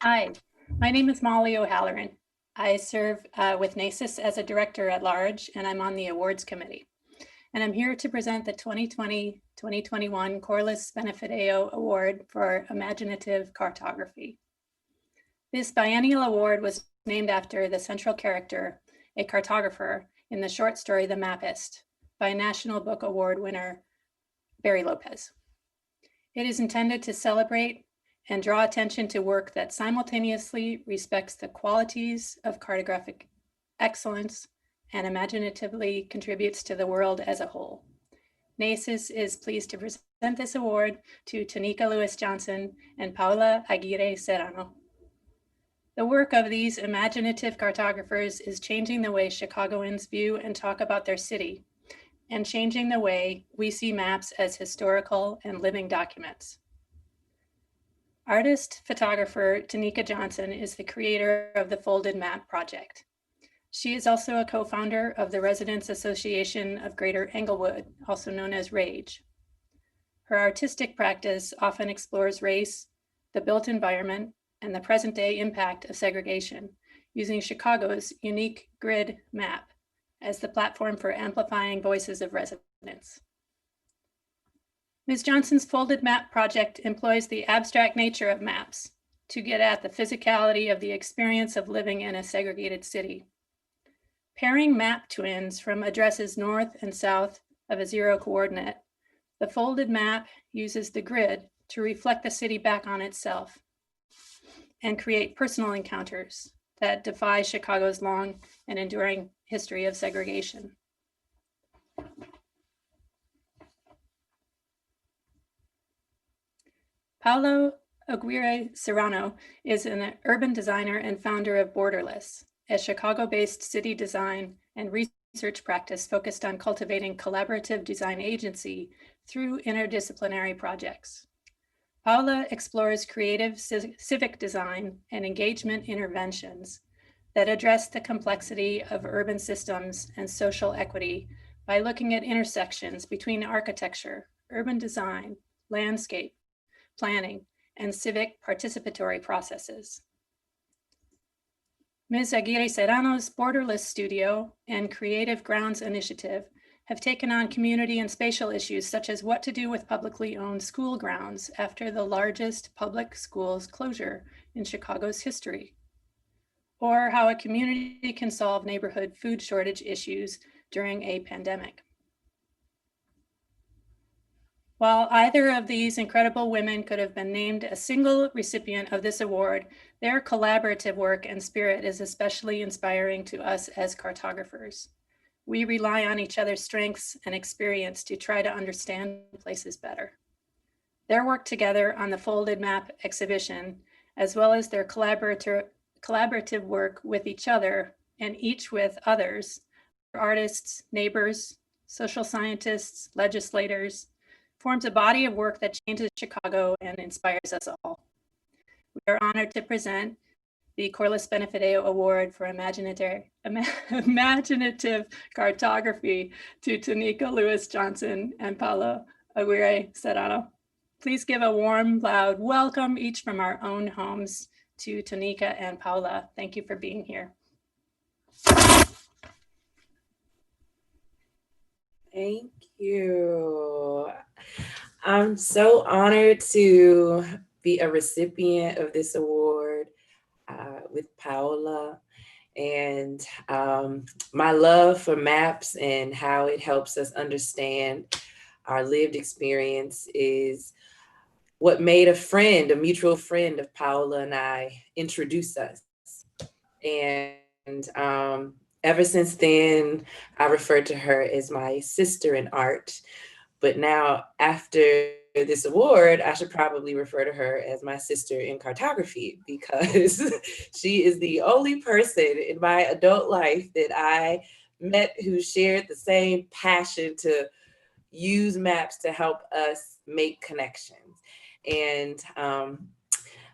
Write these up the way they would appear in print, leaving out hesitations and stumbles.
Hi, my name is Molly O'Halloran. I serve with NACIS as a director at large, and I'm on the awards committee. And I'm here to present the 2020-2021 Corlis Benefideo Award for Imaginative Cartography. This biennial award was named after the central character, a cartographer, in the short story The Mapist by National Book Award winner Barry Lopez. It is intended to celebrate and draw attention to work that simultaneously respects the qualities of cartographic excellence and imaginatively contributes to the world as a whole. NACIS is pleased to present this award to Tonika Lewis-Johnson and Paola Aguirre Serrano. The work of these imaginative cartographers is changing the way Chicagoans view and talk about their city, and changing the way we see maps as historical and living documents. Artist-photographer Tonika Johnson is the creator of the Folded Map Project. She is also a co-founder of the Residents Association of Greater Englewood, also known as RAGE. Her artistic practice often explores race, the built environment, and the present-day impact of segregation, using Chicago's unique grid map as the platform for amplifying voices of residents. Ms. Johnson's Folded Map Project employs the abstract nature of maps to get at the physicality of the experience of living in a segregated city. Pairing map twins from addresses north and south of a zero coordinate, the folded map uses the grid to reflect the city back on itself and create personal encounters that defy Chicago's long and enduring history of segregation. Paola Aguirre Serrano is an urban designer and founder of Borderless, a Chicago-based city design and research practice focused on cultivating collaborative design agency through interdisciplinary projects. Paola explores creative civic design and engagement interventions that address the complexity of urban systems and social equity by looking at intersections between architecture, urban design, landscape, planning, and civic participatory processes. Ms. Aguirre Serrano's Borderless Studio and Creative Grounds Initiative have taken on community and spatial issues such as what to do with publicly owned school grounds after the largest public schools closure in Chicago's history, or how a community can solve neighborhood food shortage issues during a pandemic. While either of these incredible women could have been named a single recipient of this award, their collaborative work and spirit is especially inspiring to us as cartographers. We rely on each other's strengths and experience to try to understand places better. Their work together on the Folded Map exhibition, as well as their collaborative work with each other and each with others, artists, neighbors, social scientists, legislators, forms a body of work that changes Chicago and inspires us all. We are honored to present the Corlis Benefideo Award for Imaginative Cartography to Tonika Lewis-Johnson and Paola Aguirre Serrano. Please give a warm, loud welcome, each from our own homes, to Tonika and Paola. Thank you for being here. Thank you. I'm so honored to be a recipient of this award with Paola, and my love for maps and how it helps us understand our lived experience is what made a mutual friend of Paola and I introduce us. And ever since then, I refer to her as my sister in art. But now, after this award, I should probably refer to her as my sister in cartography, because she is the only person in my adult life that I met who shared the same passion to use maps to help us make connections. And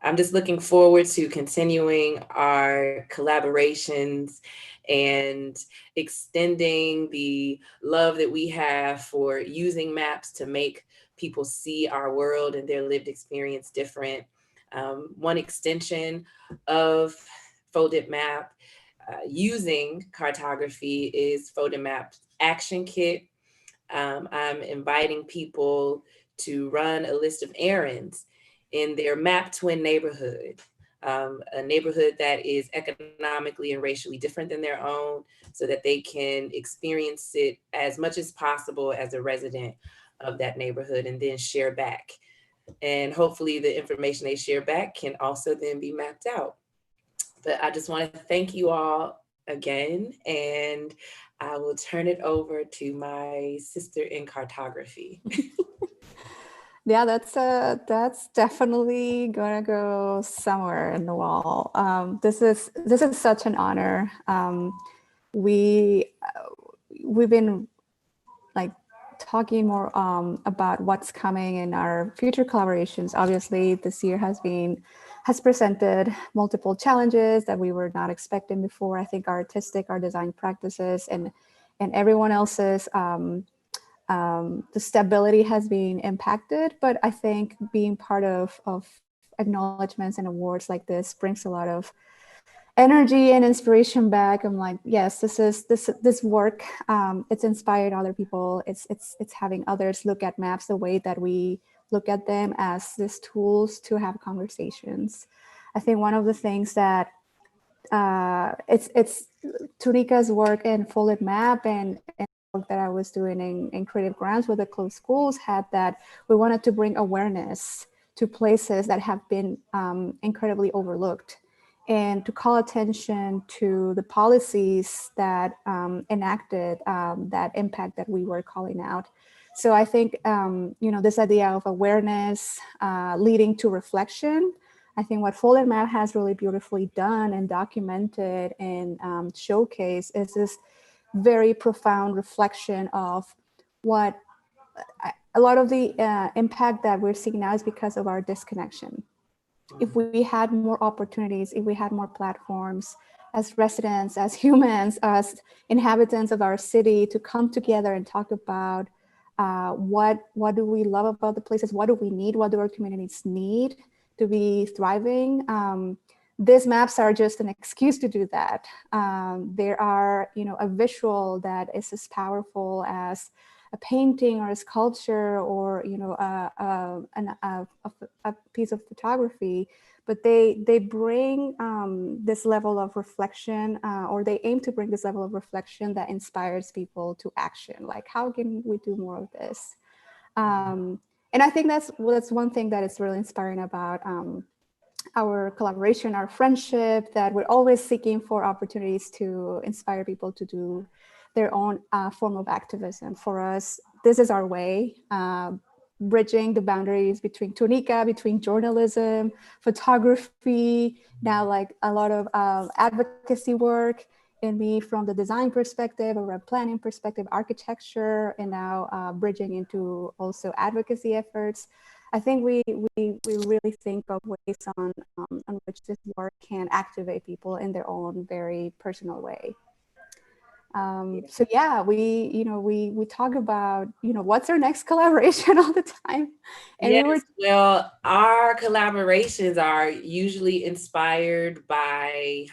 I'm just looking forward to continuing our collaborations and extending the love that we have for using maps to make people see our world and their lived experience different. One extension of Folded Map using cartography is Folded Map's Action Kit. I'm inviting people to run a list of errands in their map twin neighborhood, a neighborhood that is economically and racially different than their own, so that they can experience it as much as possible as a resident of that neighborhood and then share back. And hopefully the information they share back can also then be mapped out. But I just want to thank you all again, and I will turn it over to my sister in cartography. Yeah, that's definitely gonna go somewhere in the wall. This is such an honor. We've been like talking more about what's coming in our future collaborations. Obviously, this year has presented multiple challenges that we were not expecting before. I think our design practices, and everyone else's the stability has been impacted, but I think being part of acknowledgements and awards like this brings a lot of energy and inspiration back. I'm like, yes, this work. It's inspired other people. It's having others look at maps the way that we look at them, as these tools to have conversations. I think one of the things that it's Tonika's work in Folded Map and work that I was doing in Creative Grounds with the closed schools had that we wanted to bring awareness to places that have been incredibly overlooked, and to call attention to the policies that enacted that impact that we were calling out. So I think, this idea of awareness leading to reflection, I think what Folded Map has really beautifully done and documented and showcased is this very profound reflection of what a lot of the impact that we're seeing now is because of our disconnection. If we had more opportunities, if we had more platforms as residents, as humans, as inhabitants of our city, to come together and talk about what do we love about the places, what do we need, what do our communities need to be thriving. These maps are just an excuse to do that. There are, a visual that is as powerful as a painting or a sculpture or, a piece of photography, but they bring this level of reflection, or they aim to bring this level of reflection that inspires people to action. Like, how can we do more of this? And I think that's one thing that is really inspiring about our collaboration, our friendship, that we're always seeking for opportunities to inspire people to do their own form of activism. For us, this is our way, bridging the boundaries between Tonika, between journalism, photography, now like a lot of advocacy work, in me from the design perspective, or a planning perspective, architecture, and now bridging into also advocacy efforts. I think we really think of ways on which this work can activate people in their own very personal way. So yeah, we talk about, what's our next collaboration all the time. And yes, well, our collaborations are usually inspired by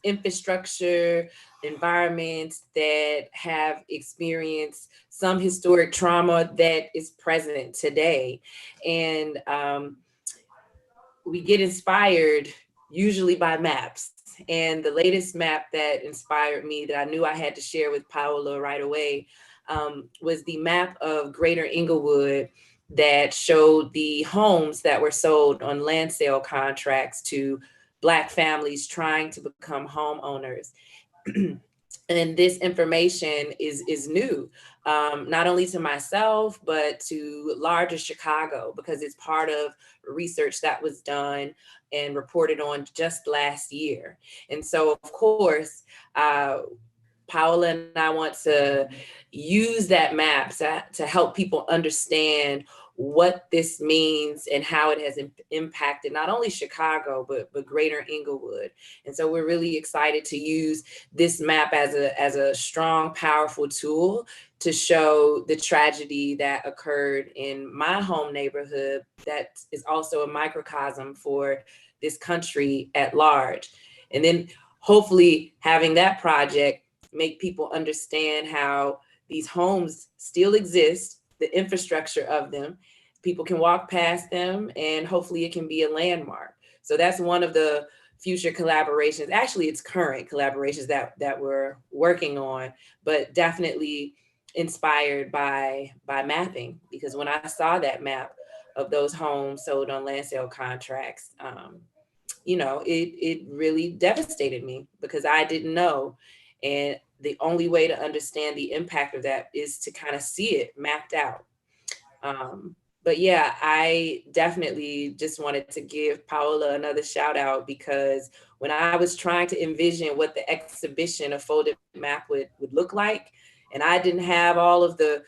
infrastructure, environments that have experienced some historic trauma that is present today. And we get inspired usually by maps. And the latest map that inspired me, that I knew I had to share with Paola right away, was the map of Greater Inglewood that showed the homes that were sold on land sale contracts to Black families trying to become homeowners. And this information is new, not only to myself, but to larger Chicago, because it's part of research that was done and reported on just last year. And so, of course, Paola and I want to use that map to help people understand what this means and how it has impacted not only Chicago, but greater Inglewood. And so we're really excited to use this map as a strong, powerful tool to show the tragedy that occurred in my home neighborhood that is also a microcosm for this country at large. And then hopefully having that project make people understand how these homes still exist, the infrastructure of them, people can walk past them, and hopefully it can be a landmark. So that's one of the future collaborations. Actually, it's current collaborations that we're working on, but definitely inspired by mapping, because when I saw that map of those homes sold on land sale contracts, you know, it really devastated me because I didn't know. And the only way to understand the impact of that is to kind of see it mapped out. But yeah, I definitely just wanted to give Paola another shout out, because when I was trying to envision what the exhibition of folded map would look like, and I didn't have all of the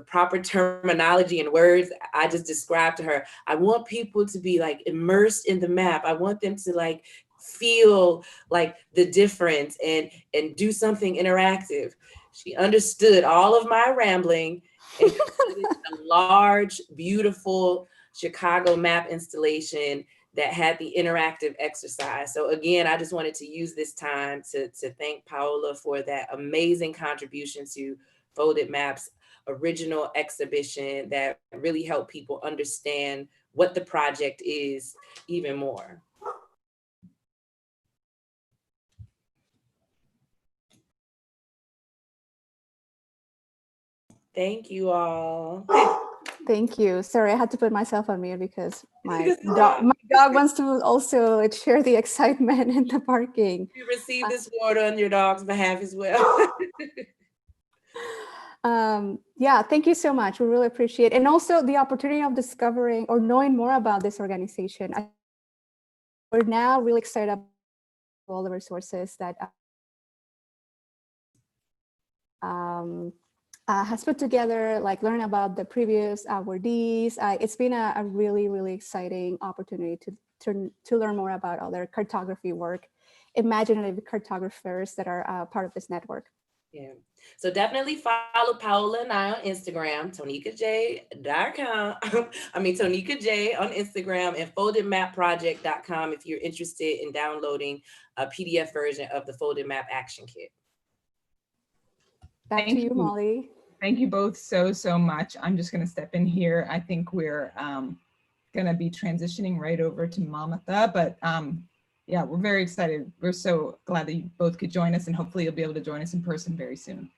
proper terminology and words, I just described to her, I want people to be like immersed in the map. I want them to like feel like the difference and do something interactive. She understood all of my rambling and created a large, beautiful Chicago map installation that had the interactive exercise. So again, I just wanted to use this time to thank Paola for that amazing contribution to Folded Maps original exhibition that really helped people understand what the project is even more. Thank you all. Thank you. Sorry, I had to put myself on mute because my dog wants to also share the excitement and the barking. You received this award on your dog's behalf as well. Yeah, thank you so much. We really appreciate it. And also the opportunity of discovering or knowing more about this organization. We're now really excited about all the resources that has put together, like learn about the previous awardees. It's been a really, really exciting opportunity to learn more about other cartography work, imaginative cartographers that are part of this network. Yeah, so definitely follow Paola and I on Instagram, tonikaj.com. Tonika J on Instagram, and foldedmapproject.com if you're interested in downloading a PDF version of the Folded Map Action Kit. Back to you, Molly. Thank you both so much. I'm just going to step in here. I think we're going to be transitioning right over to Mamatha, but yeah, we're very excited. We're so glad that you both could join us, and hopefully you'll be able to join us in person very soon.